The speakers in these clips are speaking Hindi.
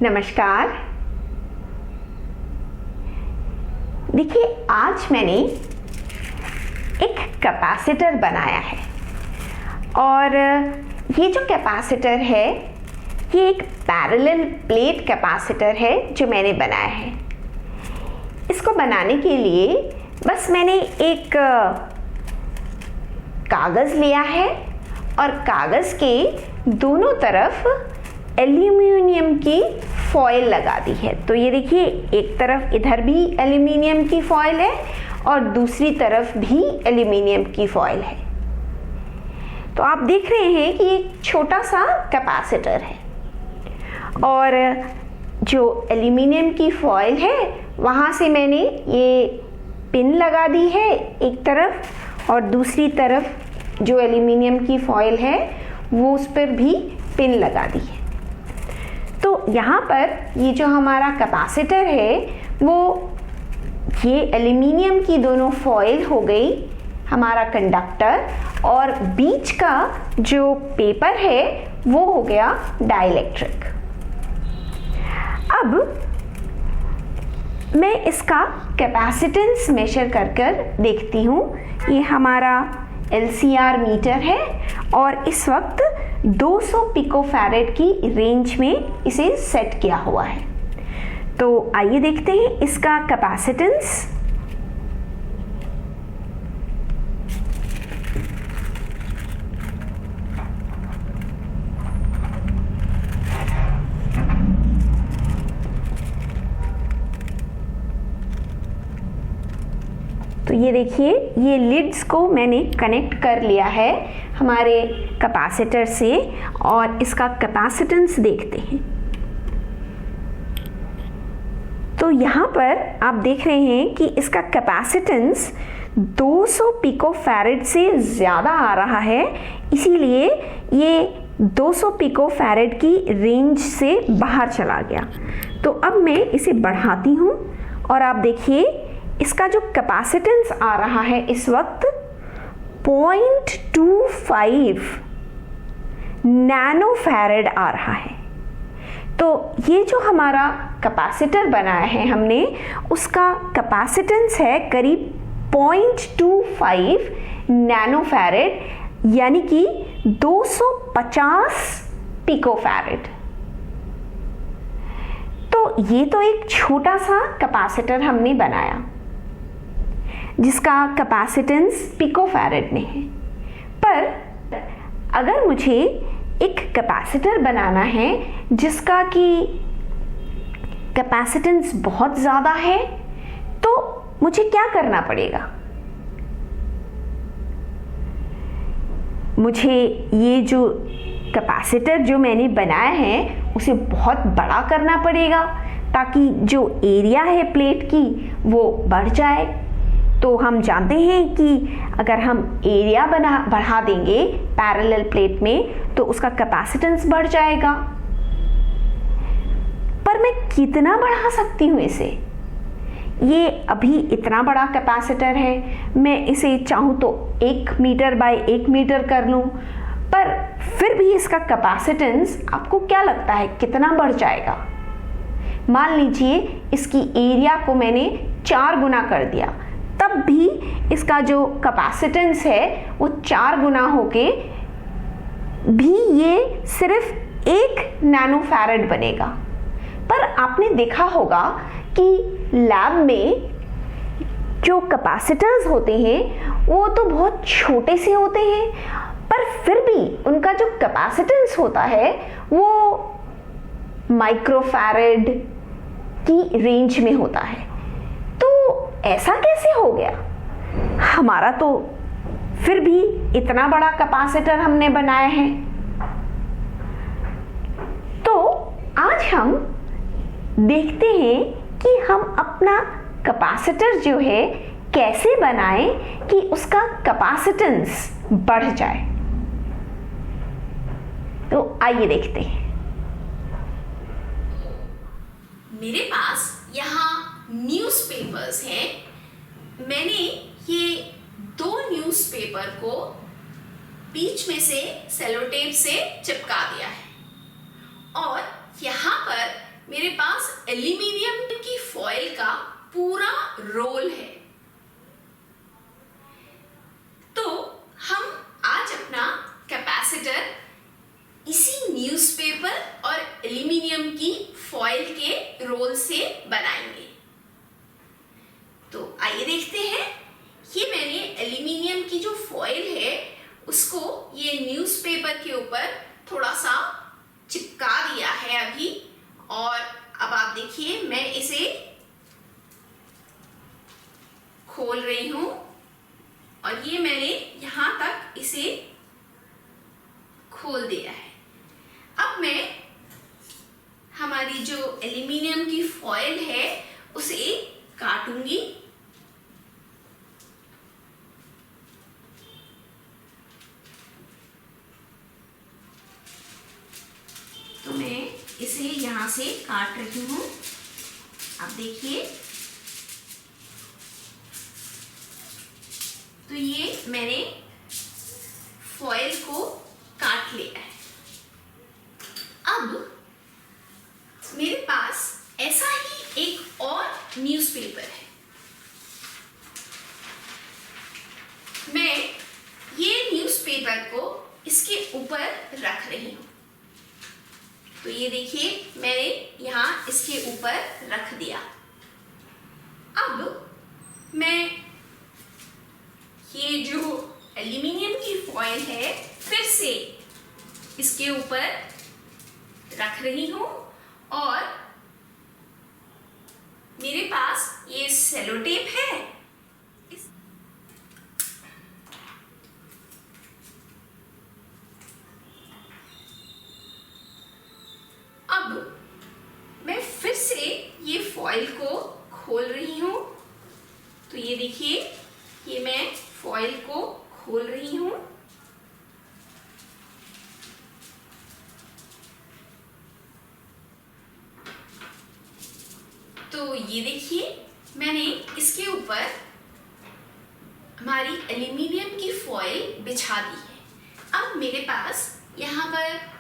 नमस्कार। देखिए, आज मैंने एक कैपेसिटर बनाया है और ये जो कैपेसिटर है ये एक पैरेलल प्लेट कैपेसिटर है जो मैंने बनाया है। इसको बनाने के लिए बस मैंने एक कागज़ लिया है और कागज़ के दोनों तरफ एल्यूमिनियम की फॉयल लगा दी है। तो ये देखिए, एक तरफ इधर भी एल्यूमिनियम की फॉयल है और दूसरी तरफ भी एल्यूमिनियम की फॉयल है। तो आप देख रहे हैं कि एक छोटा सा कैपेसिटर है और जो एल्यूमिनियम की फॉयल है वहाँ से मैंने ये पिन लगा दी है एक तरफ और दूसरी तरफ जो एल्यूमिनियम की फॉयल है वो उस पर भी पिन लगा दी है। तो यहाँ पर ये जो हमारा कैपेसिटर है वो ये एल्यूमिनियम की दोनों फॉयल हो गई हमारा कंडक्टर और बीच का जो पेपर है वो हो गया डाइलेक्ट्रिक। अब मैं इसका कैपेसिटेंस मेजर कर देखती हूँ। ये हमारा LCR मीटर है और इस वक्त 200 पिकोफैरेड की रेंज में इसे सेट किया हुआ है। तो आइए देखते हैं इसका कैपेसिटेंस। तो ये देखिए, ये लिड्स को मैंने कनेक्ट कर लिया है हमारे कैपेसिटर से और इसका कैपेसिटेंस देखते हैं। तो यहाँ पर आप देख रहे हैं कि इसका कैपेसिटेंस 200 पिकोफैरेड से ज़्यादा आ रहा है, इसीलिए ये 200 पिकोफैरेड की रेंज से बाहर चला गया। तो अब मैं इसे बढ़ाती हूँ और आप देखिए इसका जो कैपेसिटेंस आ रहा है इस वक्त 0.25 नैनोफैरेड आ रहा है। तो ये जो हमारा कैपेसिटर बनाया है हमने उसका कैपेसिटेंस है करीब 0.25 नैनोफैरेड यानी कि 250 पिकोफैरेड। तो ये तो एक छोटा सा कैपेसिटर हमने बनाया जिसका कैपेसिटेंस पिकोफैरेड में है। पर अगर मुझे एक कैपेसिटर बनाना है जिसका कि कैपेसिटेंस बहुत ज़्यादा है तो मुझे क्या करना पड़ेगा? मुझे ये जो कैपेसिटर जो मैंने बनाया है उसे बहुत बड़ा करना पड़ेगा ताकि जो एरिया है प्लेट की वो बढ़ जाए। तो हम जानते हैं कि अगर हम एरिया बढ़ा देंगे पैरेलल प्लेट में तो उसका कैपेसिटेंस बढ़ जाएगा। पर मैं कितना बढ़ा सकती हूँ इसे? ये अभी इतना बड़ा कैपेसिटर है, मैं इसे चाहूँ तो 1 मीटर बाय 1 मीटर कर लूँ, पर फिर भी इसका कैपेसिटेंस आपको क्या लगता है कितना बढ़ जाएगा? मान लीजिए इसकी एरिया को मैंने 4 गुना कर दिया, तब भी इसका जो कैपेसिटेंस है वो 4 गुना होके भी ये सिर्फ 1 नैनोफैरेड बनेगा। पर आपने देखा होगा कि लैब में जो कैपेसिटर्स होते हैं वो तो बहुत छोटे से होते हैं, पर फिर भी उनका जो कैपेसिटेंस होता है वो माइक्रोफैरेड की रेंज में होता है। तो ऐसा कैसे हो गया? हमारा तो फिर भी इतना बड़ा कैपेसिटर हमने बनाया है। तो आज हम देखते हैं कि हम अपना कैपेसिटर जो है कैसे बनाएं कि उसका कैपेसिटेंस बढ़ जाए। तो आइए देखते हैं। मेरे पास यहाँ न्यूज़पेपर्स हैं। मैंने ये 2 न्यूज़पेपर को बीच में से सेलो टेप से चिपका दिया है और यहाँ पर मेरे मेरे पास एल्यूमिनियम की फॉइल का पूरा रोल है। तो हम आज अपना कैपेसिटर इसी न्यूज़पेपर और एल्यूमिनियम की फॉइल के रोल से बनाएंगे। तो आइए देखते हैं। ये मैंने एल्यूमिनियम की जो फॉइल है उसको ये न्यूज़पेपर के ऊपर थोड़ा सा चिपका दिया है अभी, और अब आप देखिए मैं इसे खोल रही हूं और ये मैंने यहां तक इसे खोल दिया है। अब मैं हमारी जो एल्यूमिनियम की फॉइल है उसे काटूंगी। तो मैं इसे यहां से काट रही हूं। आप देखिए, तो ये मैंने फॉइल को काट लिया है। अब मेरे पास ऐसा ही एक और न्यूज़पेपर है। मैं ये न्यूज़पेपर को इसके ऊपर रख रही हूं। तो ये देखिए मैंने यहां इसके ऊपर रख दिया। अब मैं ये जो एल्यूमिनियम की फॉइल है फिर से इसके ऊपर रख रही हूं, और मेरे पास ये सेलो टेप है। अब मैं फिर से ये फॉइल को खोल रही हूं। तो ये देखिए, ये मैं फॉइल को खोल रही हूं। तो ये देखिए मैंने इसके ऊपर हमारी एल्यूमिनियम की फॉइल बिछा दी है। अब मेरे पास यहाँ पर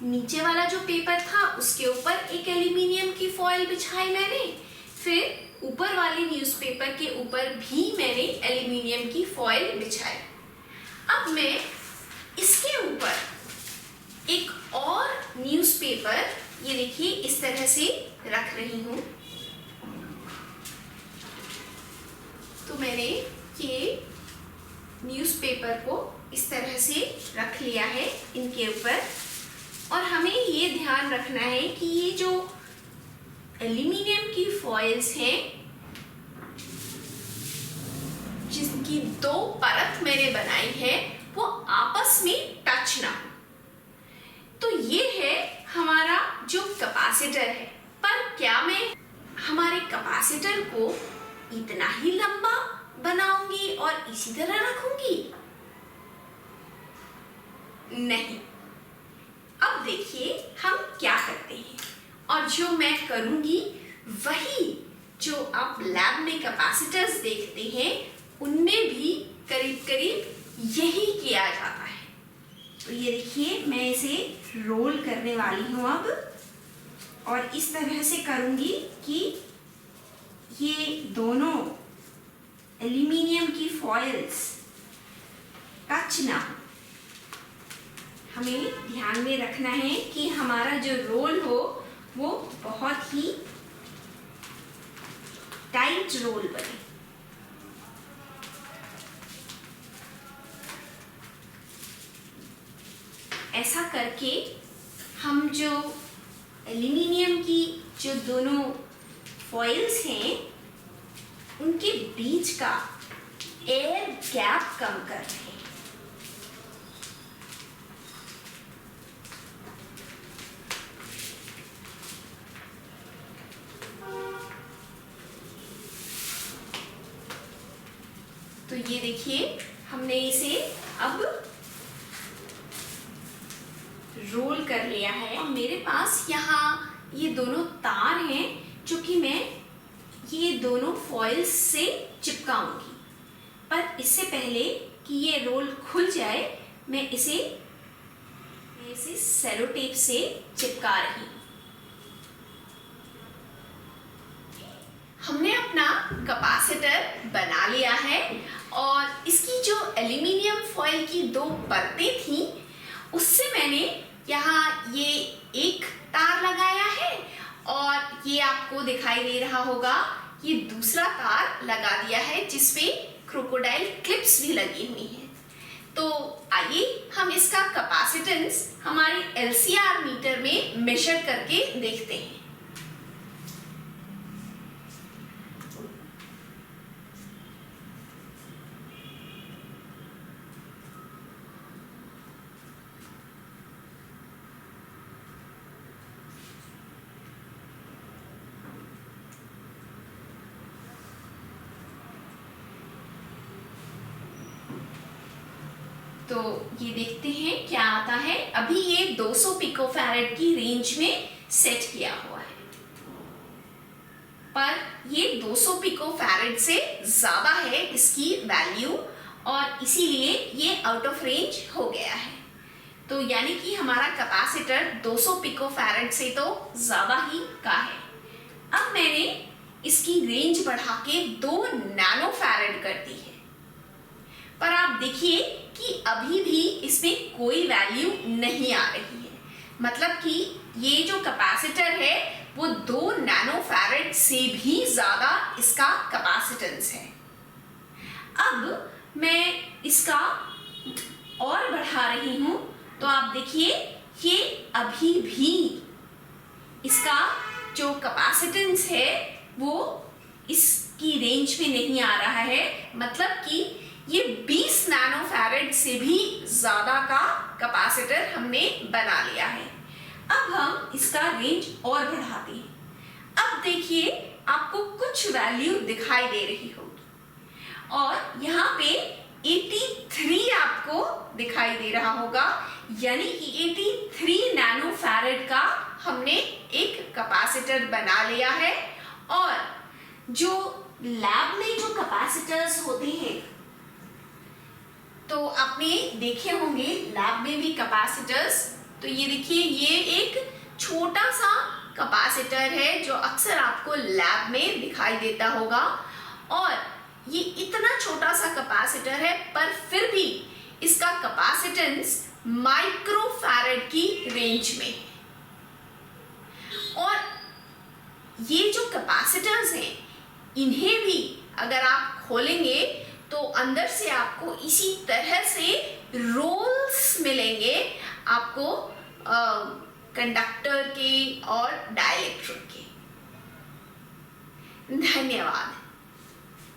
नीचे वाला जो पेपर था उसके ऊपर एक एल्यूमिनियम की फॉइल बिछाई मैंने, फिर ऊपर वाले न्यूज़पेपर के ऊपर भी मैंने एल्यूमिनियम की फॉइल बिछाई। अब मैं इसके ऊपर एक और न्यूज़पेपर, ये देखिए इस तरह से रख रही हूँ। तो मैंने ये न्यूज़पेपर को इस तरह से रख लिया है इनके ऊपर, और हमें ये ध्यान रखना है कि ये जो एल्यूमिनियम की फॉइल्स हैं जिनकी 2 परत मैंने बनाई है वो आपस में टच ना हो। तो ये है हमारा जो कैपेसिटर है। पर क्या मैं हमारे कैपेसिटर को इतना ही लंबा बनाऊंगी और इसी तरह रखूंगी? नहीं। अब देखिए हम क्या करते हैं, और जो मैं करूंगी वही जो आप लैब में कैपेसिटर्स देखते हैं उनमें भी करीब करीब यही किया जाता है। तो ये देखिए मैं इसे रोल करने वाली हूँ अब, और इस तरह से करूंगी कि ये दोनों एल्यूमिनियम की फॉइल्स टच ना हो। हमें ध्यान में रखना है कि हमारा जो रोल हो वो बहुत ही टाइट रोल बने। ऐसा करके हम जो एल्यूमिनियम की जो दोनों फॉइल्स हैं उनके बीच का एयर गैप कम कर रहे हैं। तो ये देखिए हमने इसे अब रोल कर लिया है। और मेरे पास यहाँ ये दोनों तार हैं जो कि मैं ये दोनों फॉइल्स से चिपकाऊंगी। पर इससे पहले कि ये रोल खुल जाए मैं इसे सेलो टेप से चिपका रही हूँ। हमने अपना कैपेसिटर बना लिया है और इसकी जो एल्युमिनियम फॉयल की 2 परतें थी उससे मैंने यहाँ ये एक तार लगाया है और ये आपको दिखाई दे रहा होगा ये दूसरा तार लगा दिया है जिसपे क्रोकोडाइल क्लिप्स भी लगी हुई हैं। तो आइए हम इसका कैपेसिटेंस हमारे LCR मीटर में मेजर करके देखते हैं। तो ये देखते हैं क्या आता है। अभी ये 200 पिकोफैरेड की रेंज में सेट किया हुआ है, पर ये 200 पिकोफैरेड से ज़्यादा है इसकी वैल्यू और इसीलिए ये आउट ऑफ रेंज हो गया है। तो यानी कि हमारा कैपेसिटर 200 पिकोफैरेड से तो ज़्यादा ही का है। अब मैंने इसकी रेंज बढ़ा के 2 नैनोफैरेड कर दी है, पर आप देखिए कि अभी भी इसमें कोई वैल्यू नहीं आ रही है। मतलब कि ये जो कैपेसिटर है वो 2 नैनोफैरेड से भी ज़्यादा इसका कैपेसिटेंस है। अब मैं इसका और बढ़ा रही हूँ तो आप देखिए ये अभी भी इसका जो कैपेसिटेंस है वो इसकी रेंज में नहीं आ रहा है। मतलब कि ये 20 नैनोफैरेड से भी ज़्यादा का कैपेसिटर हमने बना लिया है। अब हम इसका रेंज और बढ़ाते हैं। अब देखिए आपको कुछ वैल्यू दिखाई दे रही होगी और यहाँ पे 83 आपको दिखाई दे रहा होगा, यानी कि 83 नैनोफैरेड का हमने एक कैपेसिटर बना लिया है। और जो लैब में जो कैपेसिटर्स होते हैं तो आपने देखे होंगे लैब में भी कैपेसिटर्स। तो ये देखिए ये एक छोटा सा कैपेसिटर है जो अक्सर आपको लैब में दिखाई देता होगा और ये इतना छोटा सा कैपेसिटर है पर फिर भी इसका कैपेसिटेंस माइक्रोफैरेड की रेंज में है। और ये जो कैपेसिटर्स हैं इन्हें भी अगर आप खोलेंगे तो अंदर से आपको इसी तरह से रोल्स मिलेंगे आपको कंडक्टर के और डाइलेक्ट्रिक के। धन्यवाद।